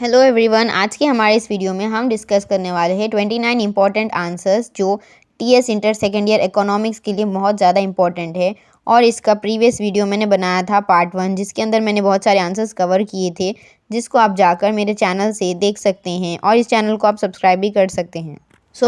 Hello everyone, आज के हमारे इस वीडियो में हम डिस्कस करने वाले हैं 29 इंपॉर्टेंट आंसर्स जो TS inter second year economics के लिए बहुत ज़्यादा इंपॉर्टेंट है। और इसका प्रीवियस वीडियो मैंने बनाया था पार्ट 1, जिसके अंदर मैंने बहुत सारे आंसर्स कवर किए थे, जिसको आप जाकर मेरे चैनल से देख सकते हैं और इस चैनल को आप सब्सक्राइब भी कर सकते हैं।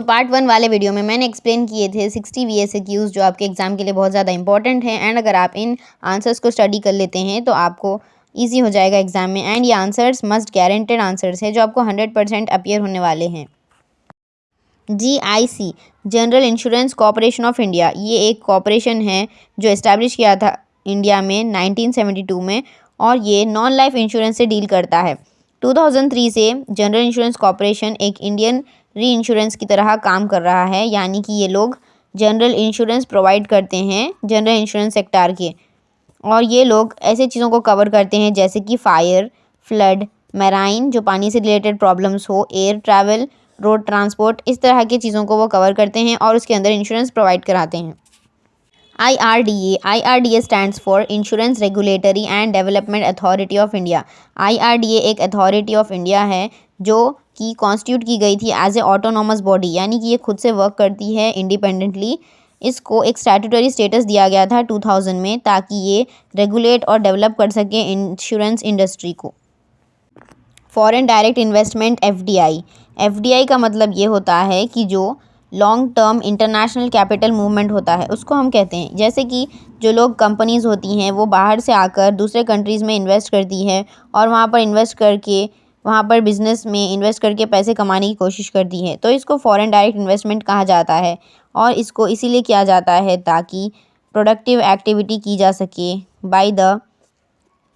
पार्ट 1 वाले वीडियो में मैंने एक्सप्लेन किए थे 60 VSQs जो आपके एग्जाम के लिए बहुत ज़्यादा इंपॉर्टेंट हैं। एंड अगर आप इन आंसर्स को स्टडी कर लेते हैं तो आपको ईजी हो जाएगा एग्जाम में। एंड ये आंसर्स मस्ट गारंटेड आंसर्स है जो आपको 100% अपीयर होने वाले हैं। GIC general insurance corporation of India, ये एक कॉरपोरेशन है जो इस्टेब्लिश किया था इंडिया में 1972 में, और ये नॉन लाइफ इंश्योरेंस से डील करता है। 2003 से जनरल इंश्योरेंस कॉरपोरेशन एक इंडियन री इंश्योरेंस की तरह काम कर रहा है, यानी कि ये लोग जनरल इंश्योरेंस प्रोवाइड करते हैं जनरल इंश्योरेंस सेक्टर के। और ये लोग ऐसे चीज़ों को कवर करते हैं जैसे कि फायर, फ्लड, मैराइन जो पानी से रिलेटेड प्रॉब्लम्स हो, एयर ट्रैवल, रोड ट्रांसपोर्ट, इस तरह की चीज़ों को वो कवर करते हैं और उसके अंदर इंश्योरेंस प्रोवाइड कराते हैं। IRDA stands for insurance regulatory and development authority of India. IRDA एक अथॉरिटी ऑफ इंडिया है जो कि कॉन्स्टिट्यूट की गई थी एज ए ऑटोनॉमस बॉडी, यानी कि ये खुद से वर्क करती है इंडिपेंडेंटली। इसको एक स्टैट्यूटरी स्टेटस दिया गया था 2000 में, ताकि ये रेगुलेट और डेवलप कर सके इंश्योरेंस इंडस्ट्री को। फॉरेन डायरेक्ट इन्वेस्टमेंट FDI का मतलब ये होता है कि जो long term international capital movement होता है उसको हम कहते हैं। जैसे कि जो लोग कंपनीज़ होती हैं वो बाहर से आकर दूसरे कंट्रीज़ में इन्वेस्ट करती है और वहाँ पर इन्वेस्ट करके वहाँ पर बिज़नेस में इन्वेस्ट करके पैसे कमाने की कोशिश करती है, तो इसको फॉरेन डायरेक्ट इन्वेस्टमेंट कहा जाता है। और इसको इसीलिए किया जाता है ताकि प्रोडक्टिव एक्टिविटी की जा सके by the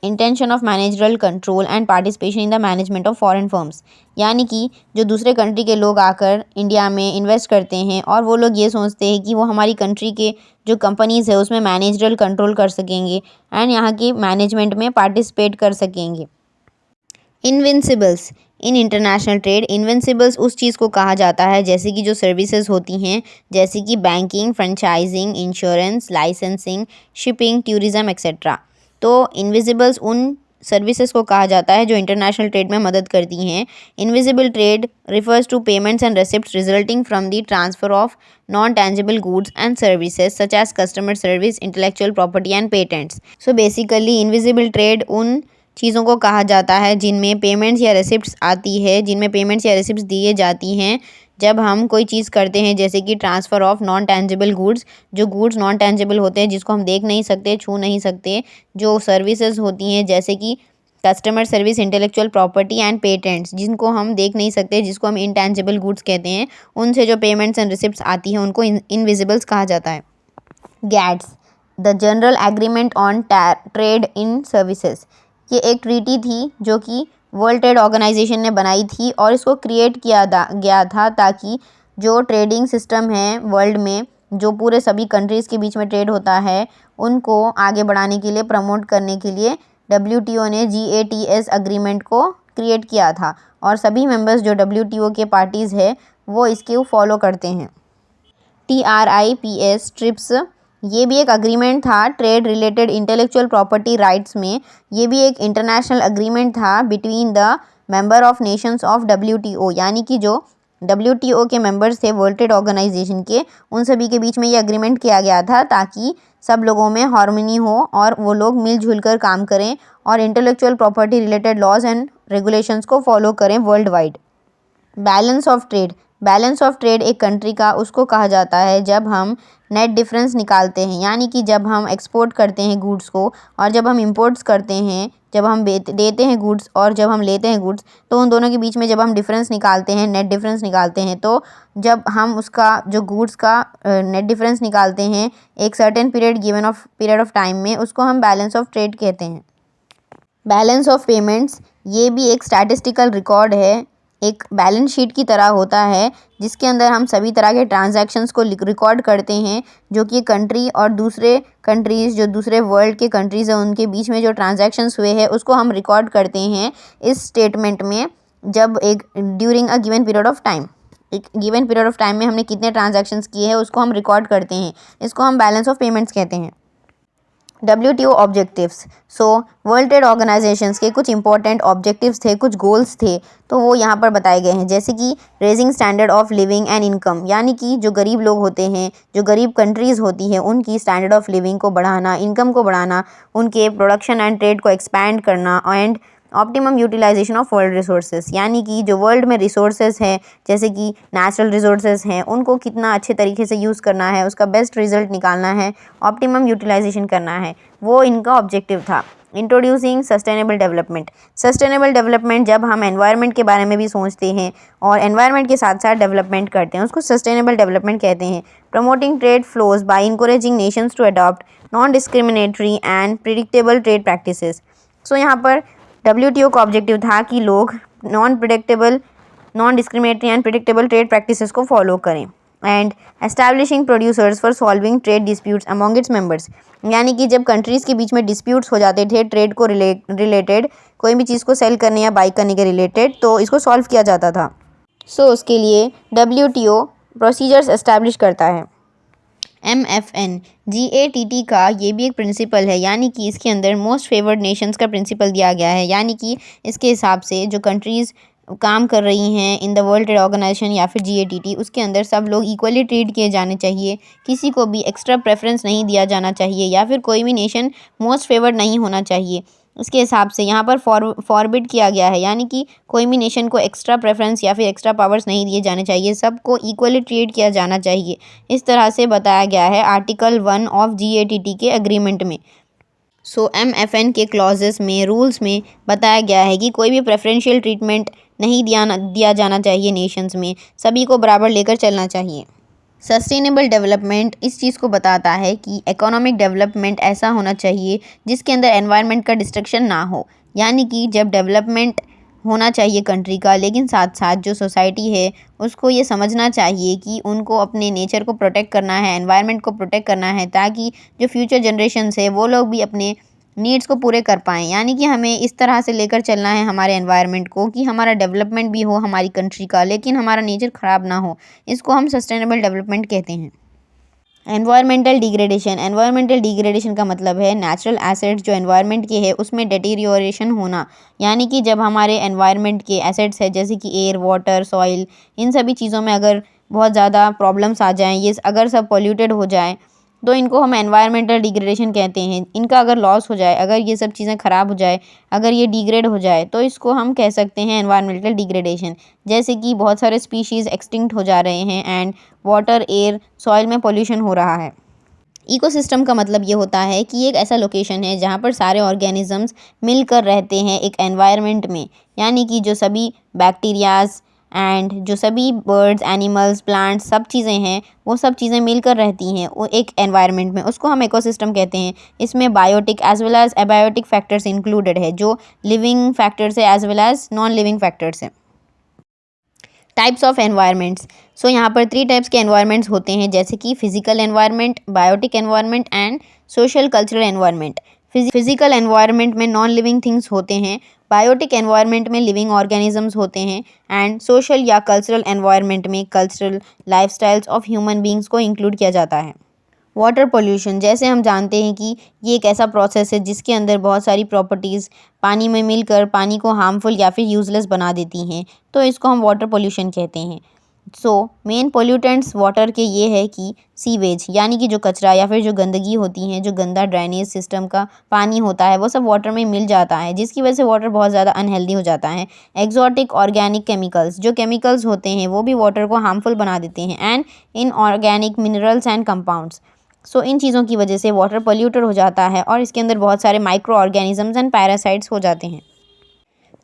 intention of managerial control and participation in the management of foreign firms, यानी कि जो दूसरे कंट्री के लोग आकर इंडिया में इन्वेस्ट करते हैं और वो लोग ये सोचते हैं कि वो हमारी कंट्री के जो कंपनीज़ है उसमें मैनेजरल कंट्रोल कर सकेंगे एंड यहाँ की मैनेजमेंट में पार्टिसिपेट कर सकेंगे। Invincibles in international trade, Invincibles उस चीज़ को कहा जाता है जैसे कि जो सर्विसेज होती हैं जैसे कि banking, franchising, insurance, licensing, shipping, tourism etcetera. तो इनविजिबल्स उन सर्विसेज को कहा जाता है जो इंटरनेशनल ट्रेड में मदद करती हैं। Invisible trade refers to payments and receipts resulting from the transfer of non tangible goods and services such as customer service, intellectual property and patents. So basically invisible trade उन चीज़ों को कहा जाता है जिनमें पेमेंट्स या रिसिप्ट्स आती है, जिनमें पेमेंट्स या रिसिप्ट्स दिए जाती हैं जब हम कोई चीज़ करते हैं, जैसे कि transfer of non tangible goods, जो गुड्स नॉन टेंजिबल होते हैं जिसको हम देख नहीं सकते, छू नहीं सकते, जो सर्विसेज होती हैं जैसे कि customer service, intellectual property and patents, जिनको हम देख नहीं सकते, जिसको हम इंटेंजिबल गुड्स कहते हैं, उनसे जो पेमेंट्स एंड रिसिप्ट्स आती हैं उनको इनविजिबल्स कहा जाता है। Gets the general agreement on trade in services, ये एक ट्रीटी थी जो कि वर्ल्ड ट्रेड ऑर्गेनाइजेशन ने बनाई थी और इसको क्रिएट किया गया था ताकि जो ट्रेडिंग सिस्टम है वर्ल्ड में, जो पूरे सभी कंट्रीज़ के बीच में ट्रेड होता है, उनको आगे बढ़ाने के लिए, प्रमोट करने के लिए WTO ने GATS अग्रीमेंट को क्रिएट किया था और सभी मेंबर्स जो WTO के पार्टीज़ है वो इसके फॉलो करते हैं। TRIPS ट्रिप्स, ये भी एक अग्रीमेंट था trade related intellectual property rights में। ये भी एक इंटरनेशनल अग्रीमेंट था between the member of Nations of WTO, यानी कि जो WTO के मेंबर्स थे वर्ल्ड ट्रेड ऑर्गेनाइजेशन के, उन सभी के बीच में ये अग्रीमेंट किया गया था ताकि सब लोगों में हार्मनी हो और वो लोग मिलजुल कर काम करें और intellectual property related laws and regulations को फॉलो करें world wide. Balance of trade, balance of trade एक कंट्री का उसको कहा जाता है जब हम नेट डिफरेंस निकालते हैं, यानी कि जब हम एक्सपोर्ट करते हैं गुड्स को और जब हम इंपोर्ट्स करते हैं, जब हम देते हैं गुड्स और जब हम लेते हैं गुड्स, तो उन दोनों के बीच में जब हम डिफरेंस निकालते हैं, नेट डिफरेंस निकालते हैं, तो जब हम उसका जो गुड्स का नेट डिफरेंस निकालते हैं एक सर्टेन पीरियड ऑफ टाइम में, उसको हम बैलेंस ऑफ ट्रेड कहते हैं। बैलेंस ऑफ पेमेंट्स, ये भी एक स्टैटिस्टिकल रिकॉर्ड है, एक बैलेंस शीट की तरह होता है जिसके अंदर हम सभी तरह के ट्रांजैक्शंस को रिकॉर्ड करते हैं, जो कि कंट्री और दूसरे कंट्रीज़, जो दूसरे वर्ल्ड के कंट्रीज़ हैं उनके बीच में जो ट्रांजैक्शंस हुए हैं उसको हम रिकॉर्ड करते हैं इस स्टेटमेंट में। जब एक during a given period of time, एक गिवन पीरियड ऑफ टाइम में हमने कितने ट्रांजैक्शंस किए हैं उसको हम रिकॉर्ड करते हैं, इसको हम बैलेंस ऑफ पेमेंट्स कहते हैं। WTO objectives. So world trade organisations के कुछ इंपॉर्टेंट ऑब्जेक्टिव्स थे, कुछ गोल्स थे, तो वो यहाँ पर बताए गए हैं। जैसे कि raising standard of living and income, यानी कि जो गरीब लोग होते हैं, जो गरीब कंट्रीज़ होती हैं, उनकी स्टैंडर्ड ऑफ लिविंग को बढ़ाना, इनकम को बढ़ाना, उनके प्रोडक्शन एंड ट्रेड को एक्सपैंड करना, and optimum utilisation of world resources, यानी कि जो वर्ल्ड में रिसोर्सेज हैं, जैसे कि नेचुरल रिसोर्सेज हैं, उनको कितना अच्छे तरीके से यूज़ करना है, उसका बेस्ट रिजल्ट निकालना है, ऑप्टिमम यूटिलाइजेशन करना है, वो इनका ऑब्जेक्टिव था। Introducing sustainable development. Sustainable development, जब हम एनवायरनमेंट के बारे में भी सोचते हैं और एनवायरनमेंट के साथ साथ डेवलपमेंट करते हैं, उसको सस्टेनेबल डेवलपमेंट कहते हैं। Promoting trade flows by encouraging nations to adopt non discriminatory and predictable trade practices. So यहाँ पर WTO का ऑब्जेक्टिव था कि लोग non discriminatory and predictable trade practices को फॉलो करें। And establishing producers for solving trade disputes among its members, यानी कि जब कंट्रीज़ के बीच में डिस्प्यूट्स हो जाते थे ट्रेड को रिलेटेड, कोई भी चीज़ को सेल करने या बाई करने के रिलेटेड, तो इसको सॉल्व किया जाता था। सो उसके लिए WTO प्रोसीजर्स एस्टैब्लिश करता है। MFN GATT का ये भी एक प्रिंसिपल है, यानी कि इसके अंदर मोस्ट फेवर्ड नेशंस का प्रिंसिपल दिया गया है, यानी कि इसके हिसाब से जो कंट्रीज़ काम कर रही हैं in the world trade organisation या फिर GATT, उसके अंदर सब लोग इक्वली ट्रीट किए जाने चाहिए, किसी को भी एक्स्ट्रा प्रेफरेंस नहीं दिया जाना चाहिए, या फिर कोई भी नेशन मोस्ट फेवर्ड नहीं होना चाहिए। इसके हिसाब से यहाँ पर फॉरबिड किया गया है, यानी कि कोई भी नेशन को एक्स्ट्रा प्रेफरेंस या फिर एक्स्ट्रा पावर्स नहीं दिए जाने चाहिए, सबको इक्वली ट्रीट किया जाना चाहिए। इस तरह से बताया गया है आर्टिकल 1 ऑफ GATT के एग्रीमेंट में। सो MFN के क्लॉजेस में, रूल्स में बताया गया है कि कोई भी प्रेफरेंशियल ट्रीटमेंट नहीं दिया जाना चाहिए नेशंस में, सभी को बराबर लेकर चलना चाहिए। सस्टेनेबल डेवलपमेंट इस चीज़ को बताता है कि इकोनॉमिक डेवलपमेंट ऐसा होना चाहिए जिसके अंदर एनवायरनमेंट का डिस्ट्रक्शन ना हो, यानी कि जब डेवलपमेंट होना चाहिए कंट्री का, लेकिन साथ साथ जो सोसाइटी है उसको ये समझना चाहिए कि उनको अपने नेचर को प्रोटेक्ट करना है, एनवायरनमेंट को प्रोटेक्ट करना है, ताकि जो फ्यूचर जनरेशन्स है वो लोग भी अपने नीड्स को पूरे कर पाएँ। यानी कि हमें इस तरह से लेकर चलना है हमारे एनवायरनमेंट को कि हमारा डेवलपमेंट भी हो हमारी कंट्री का, लेकिन हमारा नेचर ख़राब ना हो। इसको हम सस्टेनेबल डेवलपमेंट कहते हैं। एनवायरमेंटल डिग्रेडेशन का मतलब है नेचुरल एसेट्स जो एनवायरनमेंट के है उसमें डिटेरियोरेशन होना, यानी कि जब हमारे एनवायरनमेंट के एसेट्स है जैसे कि एयर, वाटर, सॉइल, इन सभी चीज़ों में अगर बहुत ज़्यादा प्रॉब्लम्स आ जाएँ, ये अगर सब पॉल्यूटेड हो जाए, तो इनको हम एनवायरमेंटल डिग्रेडेशन कहते हैं। इनका अगर लॉस हो जाए, अगर ये सब चीज़ें ख़राब हो जाए, अगर ये डिग्रेड हो जाए, तो इसको हम कह सकते हैं एनवायरमेंटल डिग्रेडेशन। जैसे कि बहुत सारे स्पीशीज़ एक्सटिंक्ट हो जा रहे हैं एंड वाटर, एयर, सॉइल में पोल्यूशन हो रहा है। इकोसिस्टम का मतलब ये होता है कि एक ऐसा लोकेशन है जहाँ पर सारे ऑर्गेनिजम्स मिलकर रहते हैं एक एनवायरनमेंट में, यानी कि जो सभी बैक्टीरियाज एंड जो सभी बर्ड्स, एनिमल्स, प्लांट्स, सब चीज़ें हैं, वो सब चीज़ें मिलकर रहती हैं वो एक एनवायरनमेंट में, उसको हम इकोसिस्टम कहते हैं। इसमें biotic as well as abiotic factors included है, जो लिविंग फैक्टर्स है as well as non living factors हैं। Types of environments. सो यहाँ पर 3 टाइप्स के एनवायरनमेंट्स होते हैं, जैसे कि physical environment, biotic environment and social cultural environment. Physical environment में नॉन लिविंग थिंग्स होते हैं, बायोटिक एनवायरनमेंट में लिविंग ऑर्गेनिजम्स होते हैं, एंड सोशल या कल्चरल एनवायरनमेंट में cultural lifestyles of human beings को इंक्लूड किया जाता है। वाटर पोल्यूशन, जैसे हम जानते हैं कि ये एक ऐसा प्रोसेस है जिसके अंदर बहुत सारी प्रॉपर्टीज़ पानी में मिलकर पानी को हार्मफुल या फिर यूज़लेस बना देती हैं, तो इसको हम वाटर पोल्यूशन कहते हैं। सो मेन पोल्यूटेंट्स वाटर के ये है कि सीवेज, यानी कि जो कचरा या फिर जो गंदगी होती है, जो गंदा ड्रेनेज सिस्टम का पानी होता है, वो सब वाटर में मिल जाता है, जिसकी वजह से वाटर बहुत ज़्यादा अनहेल्दी हो जाता है। एक्जॉटिक ऑर्गेनिक केमिकल्स, जो केमिकल्स होते हैं वो भी वाटर को हार्मफुल बना देते हैं, and inorganic minerals and compounds. So इन चीज़ों की वजह से वाटर पोल्यूटेड हो जाता है और इसके अंदर बहुत सारे माइक्रो ऑर्गेनिजम्स एंड पैरासाइट्स हो जाते हैं।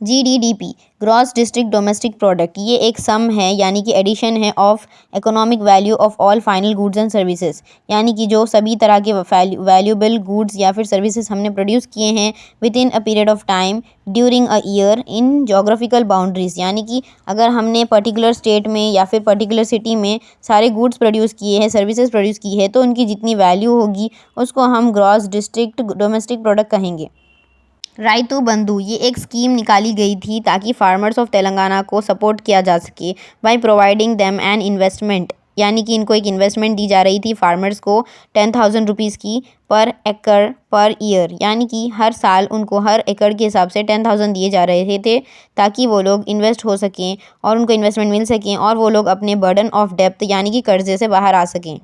GDP, gross district domestic product, ये एक सम है, यानी कि एडिशन है of economic value of all final goods and services, यानी कि जो सभी तरह के वैल्यूएबल गुड्स या फिर सर्विसेज हमने प्रोड्यूस किए हैं with in a period of time during a year in geographical boundaries, यानी कि अगर हमने पर्टिकुलर स्टेट में या फिर पर्टिकुलर सिटी में सारे गुड्स प्रोड्यूस किए हैं, सर्विसेज प्रोड्यूस की है, तो उनकी जितनी वैल्यू होगी उसको हम ग्रॉस डिस्ट्रिक्ट डोमेस्टिक प्रोडक्ट कहेंगे। राइतू बंधु, ये एक स्कीम निकाली गई थी ताकि फार्मर्स ऑफ तेलंगाना को सपोर्ट किया जा सके by providing them an investment यानी कि इनको एक इन्वेस्टमेंट दी जा रही थी फार्मर्स को 10,000 रुपीज़ की पर एकड़ पर ईयर, यानी कि हर साल उनको हर एकड़ के हिसाब से 10,000 दिए जा रहे थे ताकि वो लोग इन्वेस्ट हो सकें और उनको इन्वेस्टमेंट मिल सकें और वो लोग अपने बर्डन ऑफ डेप्थ यानी कि कर्जे से बाहर आ सकें।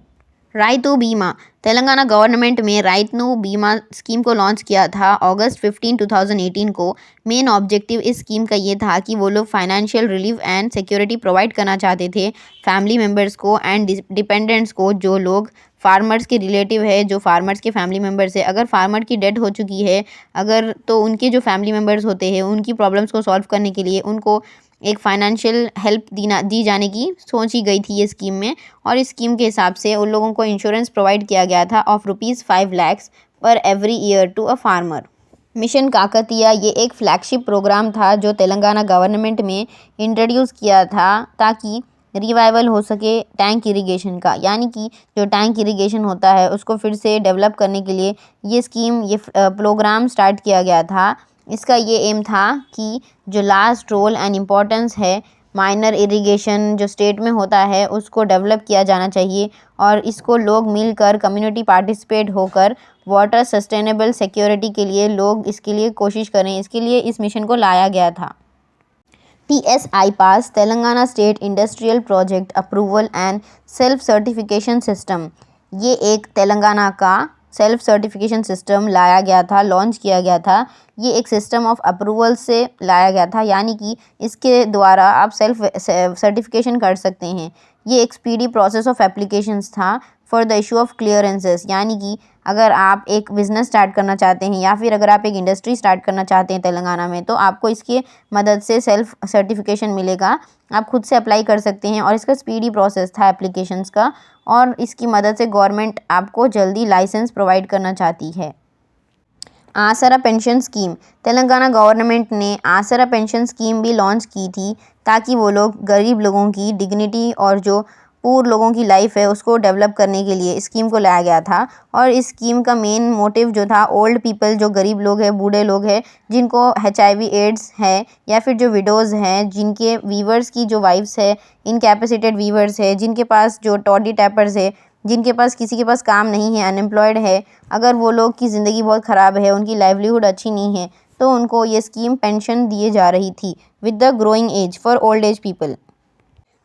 राइतु बीमा। तेलंगाना गवर्नमेंट में राइतु बीमा स्कीम को लॉन्च किया था अगस्त 15, 2018 को। मेन ऑब्जेक्टिव इस स्कीम का ये था कि वो लोग financial relief and security provide करना चाहते थे फैमिली मेम्बर्स को एंड डिपेंडेंट्स को, जो लोग फार्मर्स के रिलेटिव है, जो फार्मर्स के फैमिली मेम्बर्स है। अगर फार्मर की डेथ हो चुकी है अगर, तो उनके जो फैमिली मेम्बर्स होते हैं उनकी प्रॉब्लम्स को सॉल्व करने के लिए उनको एक फाइनेंशियल हेल्प दी जाने की सोची गई थी ये स्कीम में। और इस स्कीम के हिसाब से उन लोगों को इंश्योरेंस प्रोवाइड किया गया था ऑफ ₹5 लाख पर every year to a farmer. Mission Kakatiya ये एक फ्लैगशिप प्रोग्राम था जो तेलंगाना गवर्नमेंट में इंट्रोड्यूस किया था ताकि रिवाइवल हो सके टैंक इरिगेशन का, यानी कि जो टैंक इरिगेशन होता है उसको फिर से डेवलप करने के लिए ये प्रोग्राम स्टार्ट किया गया था। इसका ये एम था कि जो लास्ट रोल एंड इम्पोर्टेंस है माइनर इरिगेशन जो स्टेट में होता है उसको डेवलप किया जाना चाहिए और इसको लोग मिलकर कम्युनिटी पार्टिसिपेट होकर वाटर सस्टेनेबल सिक्योरिटी के लिए लोग इसके लिए कोशिश करें, इसके लिए इस मिशन को लाया गया था। TSI pass Telangana state industrial project approval and self certification system, ये एक तेलंगाना का सेल्फ सर्टिफिकेशन सिस्टम लाया गया था, लॉन्च किया गया था। ये एक सिस्टम ऑफ अप्रूवल से लाया गया था, यानी कि इसके द्वारा आप सेल्फ सर्टिफिकेशन कर सकते हैं। ये एक स्पीडी प्रोसेस ऑफ एप्लीकेशंस था for the issue of clearances, यानी कि अगर आप एक बिज़नेस स्टार्ट करना चाहते हैं या फिर अगर आप एक इंडस्ट्री स्टार्ट करना चाहते हैं तेलंगाना में, तो आपको इसके मदद से सेल्फ सर्टिफिकेशन मिलेगा। आप खुद से अप्लाई कर सकते हैं और इसका स्पीडी प्रोसेस था एप्लीकेशंस का और इसकी मदद से गवर्नमेंट आपको जल्दी लाइसेंस प्रोवाइड करना चाहती है। आसरा पेंशन स्कीम, तेलंगाना गवर्नमेंट ने आसरा पेंशन स्कीम भी लॉन्च की थी ताकि वो लोग गरीब लोगों की डिग्निटी और जो पूर लोगों की लाइफ है उसको डेवलप करने के लिए स्कीम को लाया गया था। और इस स्कीम का मेन मोटिव जो था ओल्ड पीपल, जो गरीब लोग हैं, बूढ़े लोग हैं जिनको HIV एड्स है या फिर जो विडोज़ हैं जिनके वीवर्स की जो वाइफ्स है इनकैपेसिटेड वीवर्स है, जिनके पास जो टॉडी टैपर्स है, जिनके पास किसी के पास काम नहीं है, अनएम्प्लॉयड है, अगर वो लोग की ज़िंदगी बहुत ख़राब है, उनकी लाइवलीहुड अच्छी नहीं है, तो उनको ये स्कीम पेंशन दिए जा रही थी with the growing age for old age people.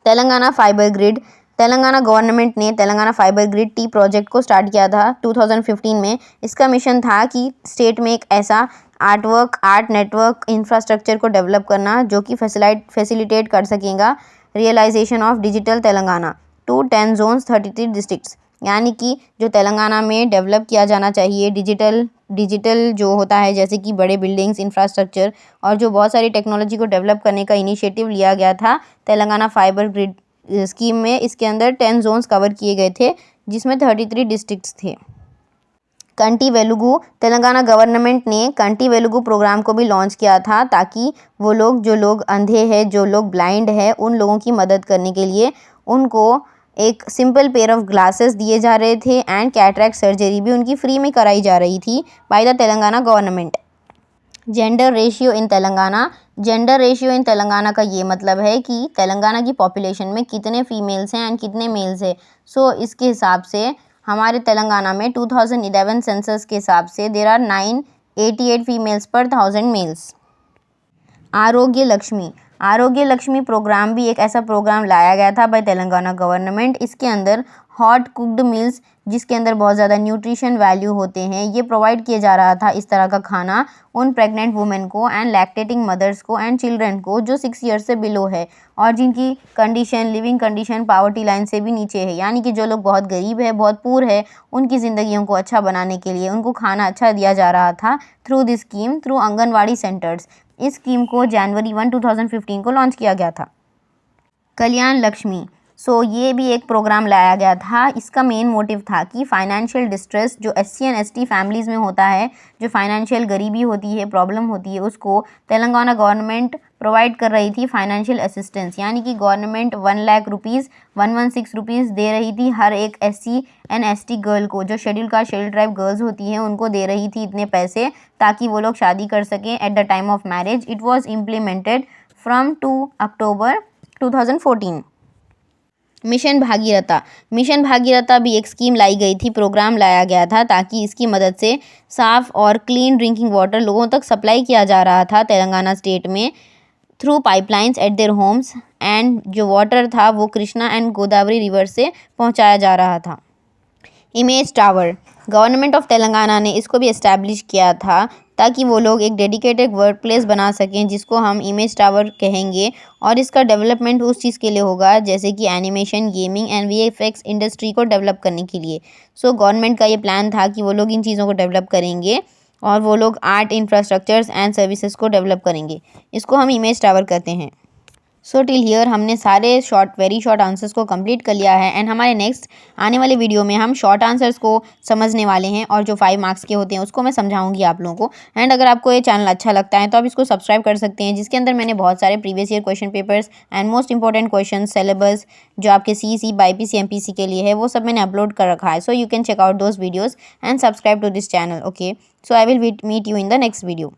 Telangana fibre grid, Telangana government ने Telangana fibre grid T project को स्टार्ट किया था 2015 में। इसका मिशन था कि स्टेट में एक ऐसा आर्ट नेटवर्क इंफ्रास्ट्रक्चर को डेवलप करना जो कि फैसिलिटेट कर सकेगा realisation of digital Telangana to 10 zones 33 districts, यानी कि जो तेलंगाना में डेवलप किया जाना चाहिए डिजिटल जो होता है जैसे कि बड़े बिल्डिंग्स इंफ्रास्ट्रक्चर और जो बहुत सारी टेक्नोलॉजी को डेवलप करने का इनिशिएटिव लिया गया था तेलंगाना फाइबर ग्रिड स्कीम में। इसके अंदर 10 जोन्स कवर किए गए थे जिसमें 33 डिस्ट्रिक्ट्स थे। कंटी वेलुगु, तेलंगाना गवर्नमेंट ने कंटी वेलुगु प्रोग्राम को भी लॉन्च किया था ताकि वो लोग जो लोग अंधे हैं, जो लोग ब्लाइंड है, उन लोगों की मदद करने के लिए उनको एक सिंपल पेयर ऑफ ग्लासेस दिए जा रहे थे एंड कैटरैक्ट सर्जरी भी उनकी फ्री में कराई जा रही थी by the Telangana government. Gender ratio in Telangana, gender ratio in Telangana का ये मतलब है कि तेलंगाना की पॉपुलेशन में कितने फीमेल्स हैं एंड कितने मेल्स हैं। सो इसके हिसाब से हमारे तेलंगाना में 2011 सेंसस के हिसाब से देयर आर 988 फीमेल्स पर 1000 मेल्स। आरोग्य लक्ष्मी, आरोग्य लक्ष्मी प्रोग्राम भी एक ऐसा प्रोग्राम लाया गया था बाय तेलंगाना गवर्नमेंट। इसके अंदर हॉट कुक्ड मील्स जिसके अंदर बहुत ज़्यादा न्यूट्रिशन वैल्यू होते हैं ये प्रोवाइड किया जा रहा था। इस तरह का खाना उन प्रेग्नेंट वुमेन को एंड लैक्टेटिंग मदर्स को एंड चिल्ड्रन को जो 6 ईयर्स से बिलो है और जिनकी लिविंग कंडीशन पावर्टी लाइन से भी नीचे है, यानी कि जो लोग बहुत गरीब है, बहुत पुअर है, उनकी ज़िंदगियों को अच्छा बनाने के लिए उनको खाना अच्छा दिया जा रहा था through this scheme, through anganwadi centres. इस स्कीम को जनवरी 1, 2015 को लॉन्च किया गया था। कल्याण लक्ष्मी, ये भी एक प्रोग्राम लाया गया था। इसका मेन मोटिव था कि फाइनेंशियल डिस्ट्रेस जो SC एंड ST फैमिलीज़ में होता है, जो फाइनेंशियल गरीबी होती है, प्रॉब्लम होती है, उसको तेलंगाना गवर्नमेंट प्रोवाइड कर रही थी फाइनेंशियल असिस्टेंस, यानी कि गवर्नमेंट 1 लाख रुपीज़ 116 रुपीज़ दे रही थी हर एक SC एंड ST गर्ल को, जो schedule caste schedule tribe girls होती हैं उनको दे रही थी इतने पैसे ताकि वो लोग शादी कर सकें at the time of marriage. It was implemented from 2 October 2014। Mission Bhagiratha भी एक स्कीम लाई गई थी, प्रोग्राम लाया गया था ताकि इसकी मदद से साफ़ और क्लीन ड्रिंकिंग वाटर लोगों तक सप्लाई किया जा रहा था तेलंगाना स्टेट में through pipelines eight their homes, and जो वाटर था वो कृष्णा एंड गोदावरी रिवर से पहुंचाया जा रहा था। Image tower, government of Telangana ने इसको भी इस्टेब्लिश किया था ताकि वो लोग एक डेडिकेटेड वर्क प्लेस बना सकें जिसको हम इमेज टावर कहेंगे, और इसका डेवलपमेंट उस चीज़ के लिए होगा जैसे कि animation, gaming and VFX industry को डेवलप करने के लिए। सो गवर्नमेंट का ये प्लान था कि वो लोग इन चीज़ों को डेवलप करेंगे और वो लोग आर्ट इंफ्रास्ट्रक्चर्स एंड सर्विसेज को डेवलप करेंगे। इसको हम इमेज टावर कहते हैं। सो टिल हियर हमने सारे वेरी शॉर्ट आंसर्स को कंप्लीट कर लिया है, एंड हमारे नेक्स्ट आने वाले वीडियो में हम शॉर्ट आंसर्स को समझने वाले हैं और जो 5 मार्क्स के होते हैं उसको मैं समझाऊंगी आप लोगों को। एंड अगर आपको ये चैनल अच्छा लगता है तो आप इसको सब्सक्राइब कर सकते हैं, जिसके अंदर मैंने बहुत सारे previous year question papers and most important question syllabus जो आपके CEC, BIPC, MPC के लिए है वो सब मैंने अपलोड कर रखा है। So you can check out those videos and subscribe to this channel. Okay, so I will meet you in the next video.